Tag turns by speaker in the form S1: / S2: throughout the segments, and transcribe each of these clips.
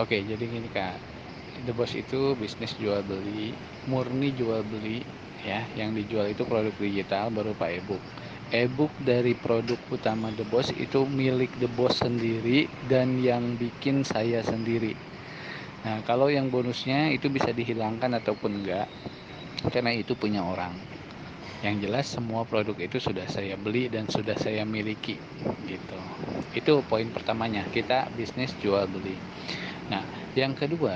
S1: Oke, jadi gini Kak, The Boss itu bisnis jual beli, murni jual beli ya. Yang dijual itu produk digital berupa e-book. E-book dari produk utama The Boss itu milik The Boss sendiri dan yang bikin saya sendiri. Nah, kalau yang bonusnya itu bisa dihilangkan ataupun enggak, karena itu punya orang. Yang jelas semua produk itu sudah saya beli dan sudah saya miliki gitu. Itu poin pertamanya, kita bisnis jual beli. Nah, yang kedua,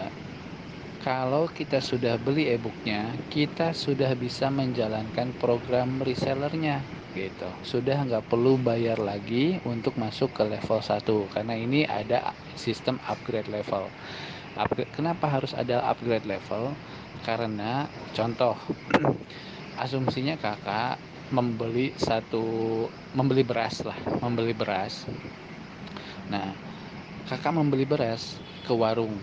S1: kalau kita sudah beli e-booknya, kita sudah bisa menjalankan program resellernya gitu. Sudah nggak perlu bayar lagi untuk masuk ke level 1 karena ini ada sistem upgrade level. Kenapa harus ada upgrade level? Karena contoh, asumsinya kakak membeli beras lah, membeli beras. Nah, kakak membeli beras ke warung,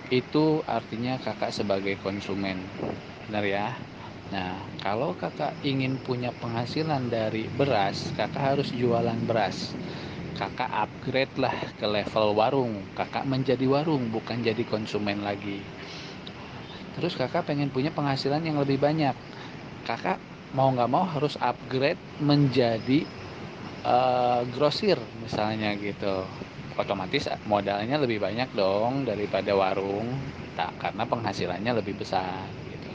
S1: itu artinya kakak sebagai konsumen, benar ya. Nah, kalau kakak ingin punya penghasilan dari beras, kakak harus jualan beras. Kakak upgrade lah ke level warung, kakak menjadi warung bukan jadi konsumen lagi. Terus kakak pengen punya penghasilan yang lebih banyak, kakak mau nggak mau harus upgrade menjadi grosir misalnya gitu. Otomatis modalnya lebih banyak dong daripada warung, tak, karena penghasilannya lebih besar gitu.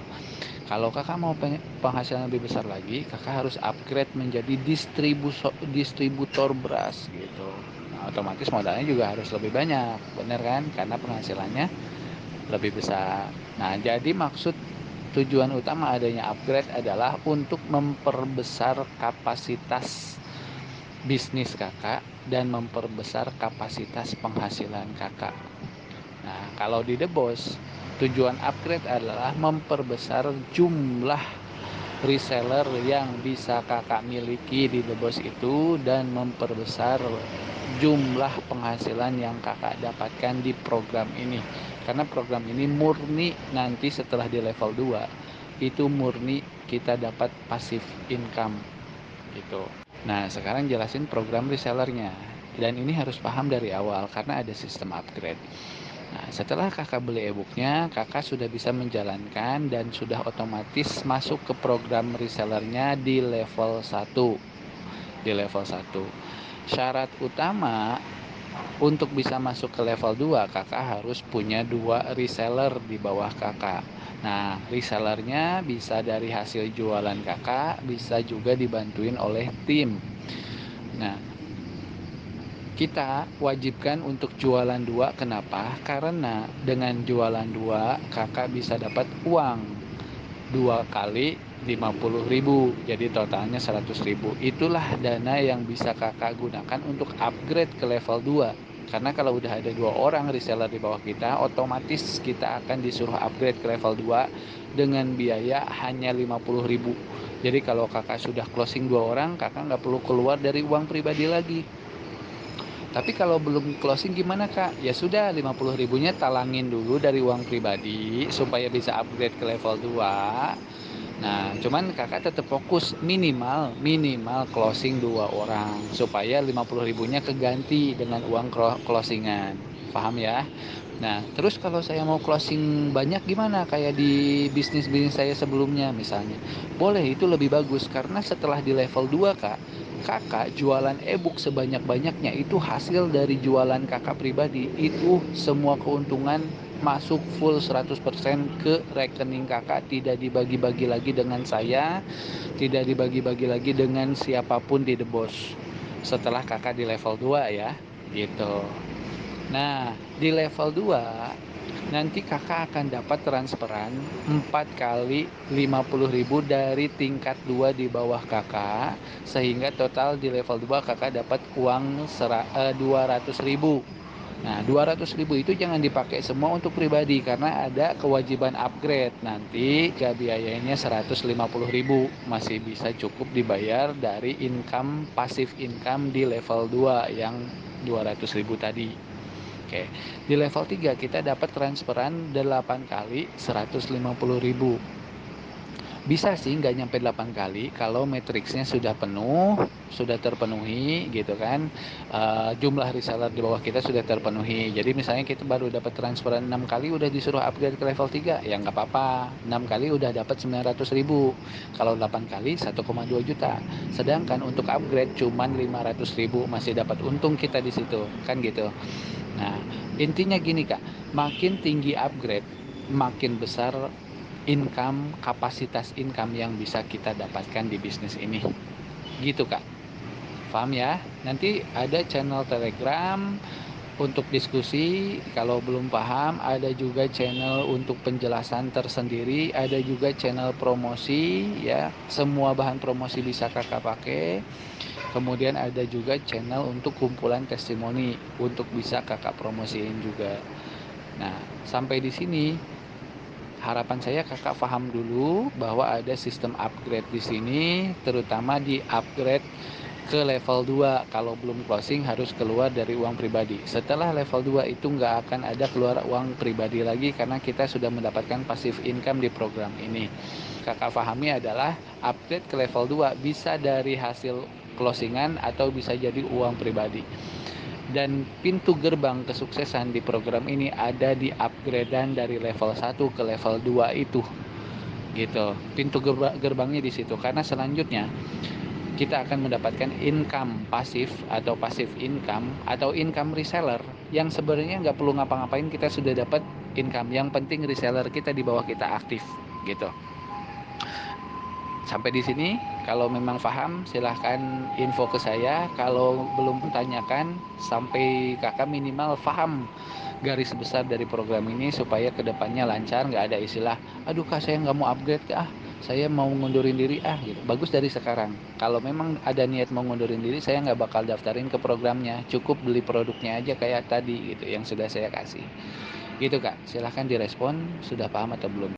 S1: Kalau kakak mau penghasilan lebih besar lagi, kakak harus upgrade menjadi distributor beras gitu. Nah, otomatis modalnya juga harus lebih banyak, bener kan? Karena penghasilannya lebih besar. Nah, jadi maksud tujuan utama adanya upgrade adalah untuk memperbesar kapasitas bisnis kakak dan memperbesar kapasitas penghasilan kakak. Nah, kalau di The Boss, tujuan upgrade adalah memperbesar jumlah reseller yang bisa kakak miliki di The Boss itu dan memperbesar jumlah penghasilan yang kakak dapatkan di program ini. Karena program ini murni nanti setelah di level 2 itu murni kita dapat passive income gitu. Nah, sekarang jelasin program resellernya. Dan ini harus paham dari awal karena ada sistem upgrade. Nah, setelah kakak beli e-booknya, kakak sudah bisa menjalankan dan sudah otomatis masuk ke program resellernya di level 1. Di level 1. Syarat utama untuk bisa masuk ke level 2, kakak harus punya 2 reseller di bawah kakak. Nah, resellernya bisa dari hasil jualan kakak, bisa juga dibantuin oleh tim. Nah, kita wajibkan untuk jualan 2. Kenapa? Karena dengan jualan 2 kakak bisa dapat uang 2 kali 50.000, jadi totalnya 100.000. Itulah dana yang bisa kakak gunakan untuk upgrade ke level 2. Karena kalau udah ada 2 orang reseller di bawah kita, otomatis kita akan disuruh upgrade ke level 2 dengan biaya hanya 50.000. Jadi kalau kakak sudah closing 2 orang, kakak nggak perlu keluar dari uang pribadi lagi. Tapi kalau belum closing gimana kak? Ya sudah, 50 ribunya talangin dulu dari uang pribadi supaya bisa upgrade ke level 2. Nah, cuman kakak tetap fokus minimal closing 2 orang supaya 50 ribunya keganti dengan uang closingan. Paham ya? Nah, terus kalau saya mau closing banyak gimana? Kayak di bisnis-bisnis saya sebelumnya misalnya. Boleh, itu lebih bagus karena setelah di level 2 kak, kakak jualan e-book sebanyak-banyaknya itu hasil dari jualan kakak pribadi. Itu semua keuntungan masuk full 100% ke rekening kakak, tidak dibagi-bagi lagi dengan saya, tidak dibagi-bagi lagi dengan siapapun di The Boss. Setelah kakak di level 2 ya, gitu. Nah, di level 2 nanti kakak akan dapat transferan 4 kali 50.000 dari tingkat 2 di bawah kakak, sehingga total di level 2 kakak dapat uang 200.000. Nah, 200.000 itu jangan dipakai semua untuk pribadi karena ada kewajiban upgrade. Nanti biayanya 150.000 masih bisa cukup dibayar dari income, pasif income di level 2 yang 200.000 tadi. Oke, di level 3 kita dapat transferan 8 kali 150.000. Bisa sih nggak nyampe 8 kali kalau matriksnya sudah penuh, sudah terpenuhi gitu kan. Jumlah reseller di bawah kita sudah terpenuhi. Jadi misalnya kita baru dapat transferan 6 kali udah disuruh upgrade ke level 3, ya nggak apa-apa. 6 kali udah dapat 900.000. Kalau 8 kali 1,2 juta. Sedangkan untuk upgrade cuman 500.000, masih dapat untung kita di situ, kan gitu. Nah, intinya gini Kak, makin tinggi upgrade, makin besar kapasitas income yang bisa kita dapatkan di bisnis ini. Gitu Kak. Paham ya? Nanti ada channel Telegram untuk diskusi. Kalau belum paham, ada juga channel untuk penjelasan tersendiri, ada juga channel promosi ya. Semua bahan promosi bisa Kakak pakai. Kemudian ada juga channel untuk kumpulan testimoni untuk bisa Kakak promosiin juga. Nah, sampai di sini harapan saya Kakak paham dulu bahwa ada sistem upgrade di sini, terutama di upgrade ke level 2. Kalau belum closing harus keluar dari uang pribadi. Setelah level 2 itu nggak akan ada keluar uang pribadi lagi karena kita sudah mendapatkan passive income di program ini. Kakak pahami adalah upgrade ke level 2 bisa dari hasil closingan atau bisa jadi uang pribadi. Dan pintu gerbang kesuksesan di program ini ada di upgradean dari level 1 ke level 2 itu. Gitu. Pintu gerbangnya di situ karena selanjutnya kita akan mendapatkan income pasif atau passive income atau income reseller yang sebenarnya nggak perlu ngapa-ngapain, kita sudah dapat income. Yang penting reseller kita di bawah kita aktif gitu. Sampai di sini, kalau memang paham silahkan info ke saya. Kalau belum tanyakan, sampai kakak minimal paham garis besar dari program ini supaya kedepannya lancar, nggak ada istilah, aduh kak saya nggak mau upgrade kak, saya mau ngundurin diri gitu. Bagus dari sekarang. Kalau memang ada niat mau ngundurin diri, saya nggak bakal daftarin ke programnya, cukup beli produknya aja kayak tadi gitu yang sudah saya kasih. Gitu kak, silahkan direspon, sudah paham atau belum.